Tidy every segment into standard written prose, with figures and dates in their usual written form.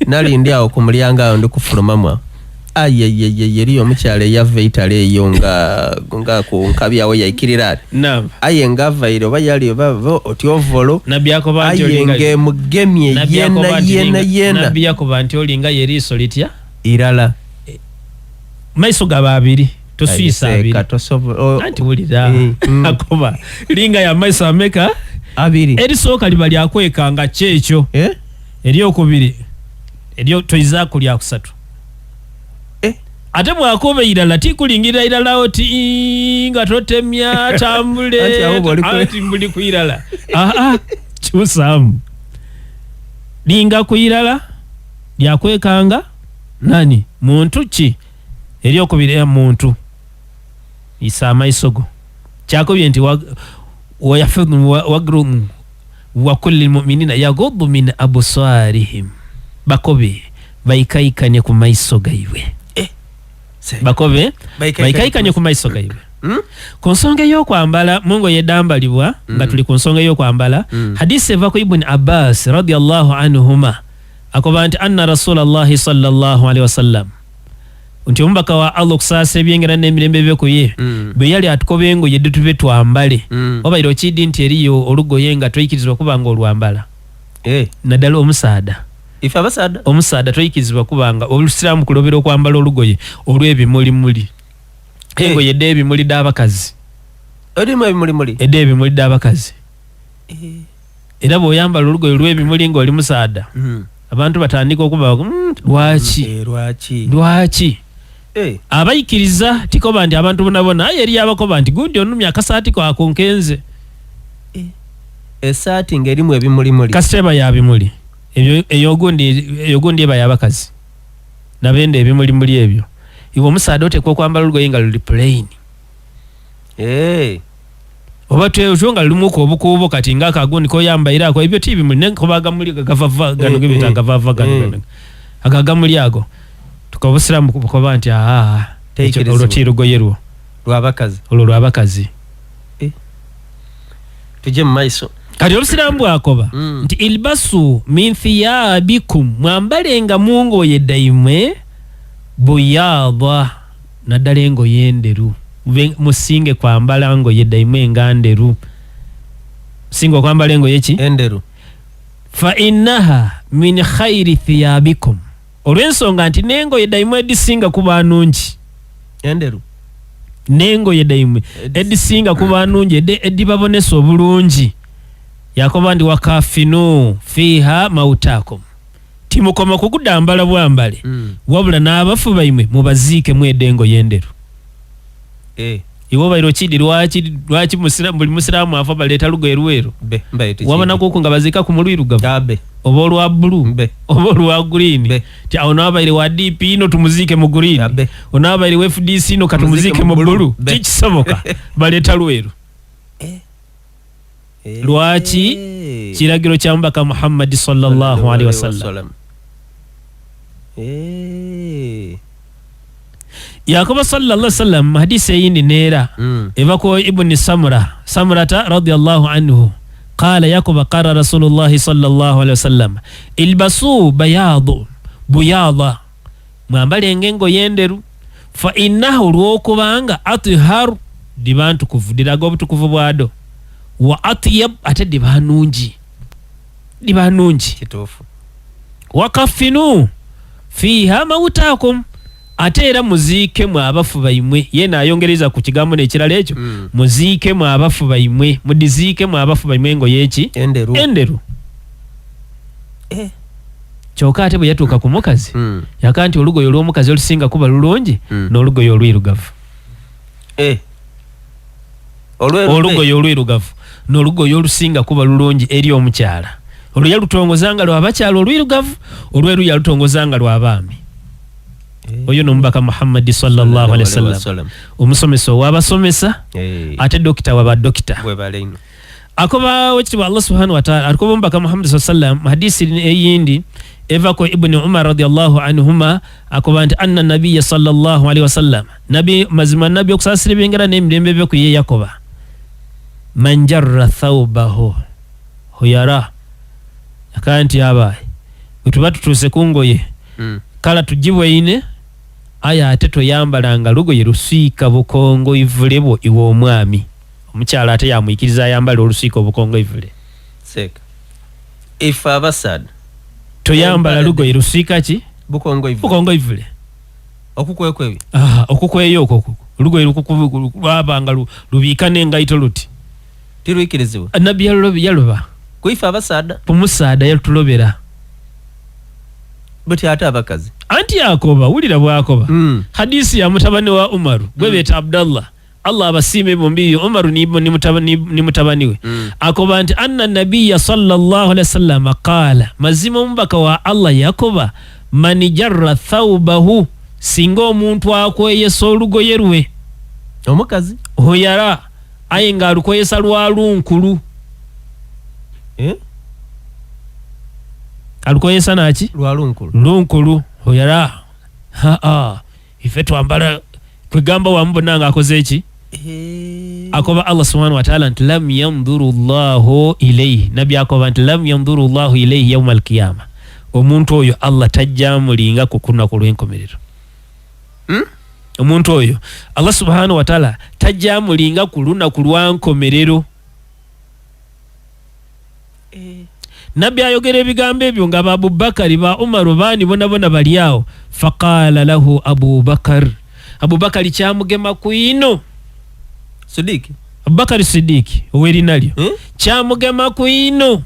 nalindi awo ku mulyango awo ndi kufulumamu ayeyeye yeri omukyala eyava Italy eyo nga ku nkabyawo yaikirira aye ngavaire oba yali oba otyovolo aye ngemugemye yena nabbi yakoba nti olinga yeriiso litya irala maiso gaba abiri toswisa abiri anti wulira akoba linga ya maiso ameka abiri erisooka liba lyakwekanga kyekyo eryokubiri eryo toyiza kulya kusatu ate bwakoba irala tikulingira irala oti nga totemya tambule anti mbuli ku irala kyusamu linga ku irala lyakwekanga nani muntu ki eryokubiri ya muntu isa amaisogo kyakobye nti wayafidhu wagrum wa kulli mu'minina yaghuddu min absarihim bakobe baikaikanye ku maiso gaiwe bakobe baikaikanye ku maiso gaiwe ku nsonga y'okwambala mungo yedambalibwa nga tuli ku nsonga y'okwambala hadisi eva ku Ibn Abbas radiyallahu anhuma akoba nti anna rasulallahi sallallahu alaihi wasallam nti omubaka wa Allah okusaasa ebyengera n'emirembe bye ku ye bwe yali atukobe ngo yedde tube twambale obaire okidi nti eriyo olugoye nga toyikirizibwa okuba nga olwambala naddala omusaada ife abasaada omusaada toyikirizibwa kuba nga olusiraamu kulobera okwambala olugoye olw'ebimulimuli engoye edde ebimuli d'abakazi erimu ebimulimuli edde ebimuli d'abakazi era bw'oyambala olugoye olw'ebimuli ng'oli musaada abantu batandika okuba lwaki abayikiriza tikoba nti abantu bonabona aye eri abakoba nti gundi onumya akasaati kwakunkenze esaati ng'erimu ebimulimuli kasiteba ya bimuli eyo gundi eba y'abakazi nabende ebimulimuli ebyo iwe omusaada otekwa okwambala olugoye nga luli plain oba tweyo nga lulimuko obukuubo kati ng'akagundi koyambaire ako ebyo tibimuli nenkoba agamuli gavava gano gebita agavava gano agagamuli ago tukabusiramu kuba nti olwo tirugoye olwo lwabakazi tujje mu maiso kati olusiramu bwakoba nti ilbasu min thiyabikum mwambalenga mungoye daimwe buyadha naddala engoye enderu musinge kwambala ngoye daimwe enganderu singa okwambala engoye ki enderu fa innaha min khairi thiyabikum olw'ensonga nti n'engoye daimwe edisinga kuba nungi enderu n'engoye daimwe edisinga kuba nungi edibabonesa obulungi yakoba ndi wakafinu fiha mautakum timukoma kugudambala bwambale wabula n'abafu baimwe mubaziike mwedde engoye enderu iwo bairo kidi lwaki buli musiraamu afa baleeta lugoye lweru wabona kuku nga baziika ku mulwirugavu oba olwa bulu oba olwa green ti awo n'abaire wa DP ino tumuziike mu green onaabaire wa FDC ino katumuziike mu bulu kikisoboka baleeta lweru lwaki kiragiro kya mubaka Muhammad sallallahu alaihi wasallam yakoba sallallahu alaihi wasallam hadisi eyindi neera eva ko Ibn Samurata radiyallahu anhu qala yakoba qara rasulullah sallallahu alaihi wasallam ilbasu buyadha mwambalenga engoye enderu fa innahu lwokubanga atharu dibantu kuvudiraga obutukuvu bwado wa atyab ate dibanungi kituufu wakafinu fiha mautakum ate era muziike mu abafu baimwe ye naayongereza ku kigambo n'ekirala ekyo muziike mu abafu baimwe mudiziike mu abafu baimwe engoye eki enderu kyokka ate bwe yatuuka ku mukazi yaka nti olugoye olw'omukazi olusinga kuba lulungi n'olugoye olwirugavu olugoye olwirugavu n'olugoye olusinga kuba lulungi eri omukyala olwo yalutongozanga lw'abakyala olwirugavu olweru yalutongozanga lw'abaami oyo n'omubaka Muhammad sallallahu alaihi wasallam omusomesa ow'abasomesa ate dokita w'abadokita akoba wekitibwa Allah subhanahu wa ta'ala akoba omubaka Muhammad sallallahu alaihi wasallam hadisi eyindi eva ko Ibn Umar radiyallahu anhuma akoba nti anna nabiyya sallallahu alaihi wasallam nabi mazima nabi okusaasira ebyengera n'emirembe bye ku ye yakoba man jarra thawbahu huyara akanti abaye wetuba tutuuse ku ngoye kala tugibweine aya ate toyambalanga lugoye lusiika bukongo ivulebwo iwe omwami. Omukyala ate yamwikiriza ayambala olusiika obukongo ivule. Seeka ife abasaadha toyambala lugoye lusiika ki bukongo ivule okukwekwebi okukweyo okwo lugoye lwabanga lubiika n'engaito luti tirwikirizibwa. Nabbi yaloba kuife abasaadha omusaadha yatulobera buti ate abakazi anti Yakoba wulira bwakoba hadisi ya mutabani wa Umaru gwe beta Abdallah Allah abasiime bombi Umaru ni mutabani we akoba anti anna nabiyya sallallahu alaihi wasallam qala mazima mbaka wa Allah Yakoba man jarra thawbahu singa omuntu akweyesa olugoye lwe omukazi hoyara aye nga alukweyesa lwalunkulu alukweyesa naki lunkulu hoyara ife twambala kwegamba wamubona nga akoze eki akoba Allah subhanahu wa ta'ala nti lam yanzuru Allahu ilayhi nabi akoba nti lam yanzuru Allahu ilayhi yawm al-qiyamah omuntu oyo Allah tajjamulinga kukuna ku lwenkomerero. Omuntu oyo Allah subhanahu wa ta'ala tajjamulinga ku lunaku lwankomerero. Nabi ayogera ebigambo ebyo nga Abu Bakari ba Umaru bani bona bali awo. Faqala lahu Abu Bakari kyamugema kwino Abubakari Siddiqi owerinalyo kyamugema kwino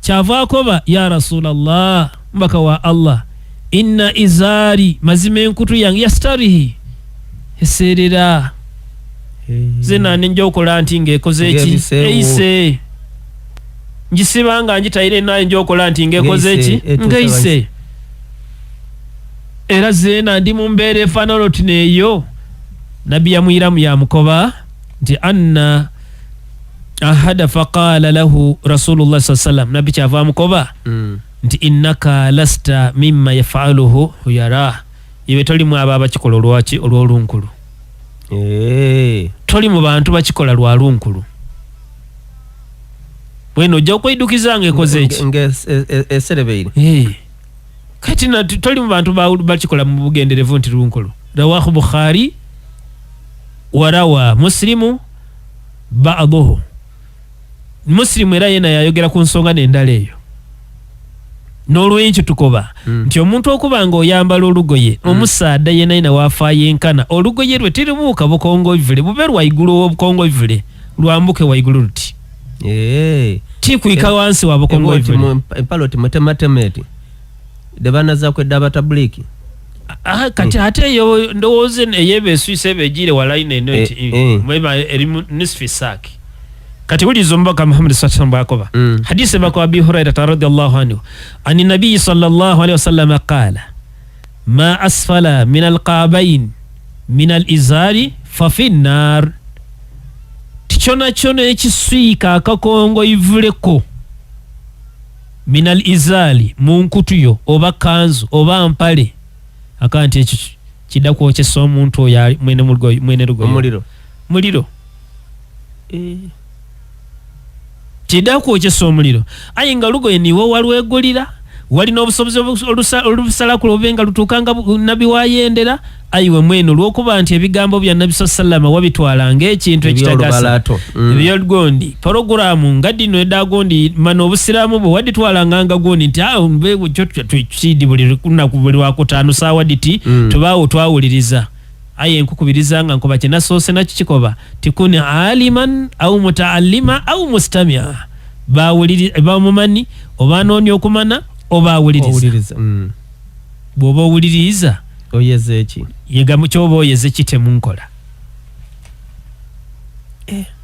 kyavaako ba ya Rasulallah mbaka wa Allah inna izari mazima enkutu yange yastarihi eserera zena ninja okola nti ng'ekoze eki eise ngisibanga njitayire naye nja okola nti ng'ekoze eki ng'eise era zena ndi mu mbeera efaanana ti neeyo Nabbi yamwiramu yamukoba nti anna ahada faqala lahu Rasulullah sallallahu alaihi wasallam Nabbi kyava amukoba nti innaka lasta mimma yafaluhu yara iwe toli mu abo abakikola olwolunkulu toli mu bantu bakikola lwalunkulu bweno ojja okweidukiza ng'ekoze eki eserebeire kati toli mu bantu bakikola mu bugenderevu nti lunkulu. Rawahu Bukhari warawa Muslimu ba'dahu Muslimu era yena yayogera ku nsonga n'endala eyo. N'olw'ekyo tukoba nti omuntu okuba nga oyambala olugoye omusaadha yena yina waafaayo enkana olugoye lwe tiribuuka bukongo ivule bube lwaigulu w'obukongo ivule lwambuke waigulu luti tikwika wansi wa bukongo ivule empalo timutematemeti debanaza kwedda tabuliki kati ate eyo ndowooza eyebeesuise ebeegire walaine eno mweba erimu nisfi saaki kati ulizo mbaka Muhammad sallallahu alaihi wasallam hadisi bako Abi Hurairah radhiyallahu anhu ani nabii sallallahu alaihi wasallam qala ma asfala min alqabain min alizari fa fi nar tichona ekiswika akakongo ivuleko min alizali munkutuyo oba kanzu oba mpale akanti ekyo kidda kwokyesa omuntu oyo mwene lugoye muliro kidda kwokyesa omuliro aye nga lugoye niwe walwegulira walina obusobozi olusalaku lwobenga lutuukanga Nabbi wayendera ayiwe mwene olw'okuba nti ebigambo bya Nabbi sallallahu wabitwalanga ekintu ekitagasa ebyogondi porogulamu nga dino edagondi mano obusiraamu bwe waditwalanga nga gondi nti twekidi buli lunaku buli wakutaano saawa diti tubaawo twawuliriza aye nkukubiriza nga nkoba kyenasoose nakikikoba tikuni aliman au mutaallima au mustamia bamumani oba nooni okumana oba awuliriza bw'oba owuliriza oyeze eki yegamu kyoba oyeze kitemunkola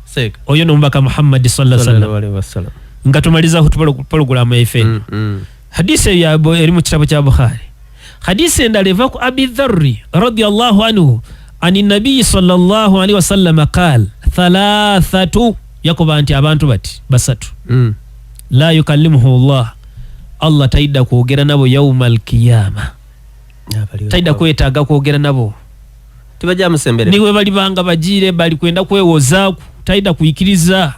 seeka oyo nomubaka Muhammad sallallahu alaihi wasallam nga tumaliza porogulamu yaife hadisi yabo eri mu kitabo kya Bukhari hadisi endala eva ku Abi Dharri radiyallahu anhu ani nabii sallallahu alaihi wasallam qala thalathatu yakuba nti abantu bati basatu la yukallimuhu Allah taida kwogera nabo yawmal qiyama taida kwetaaga kwogera nabo tibajja musembere niwe bali banga bajire bali kwenda kwewozaaku taida kuyikiriza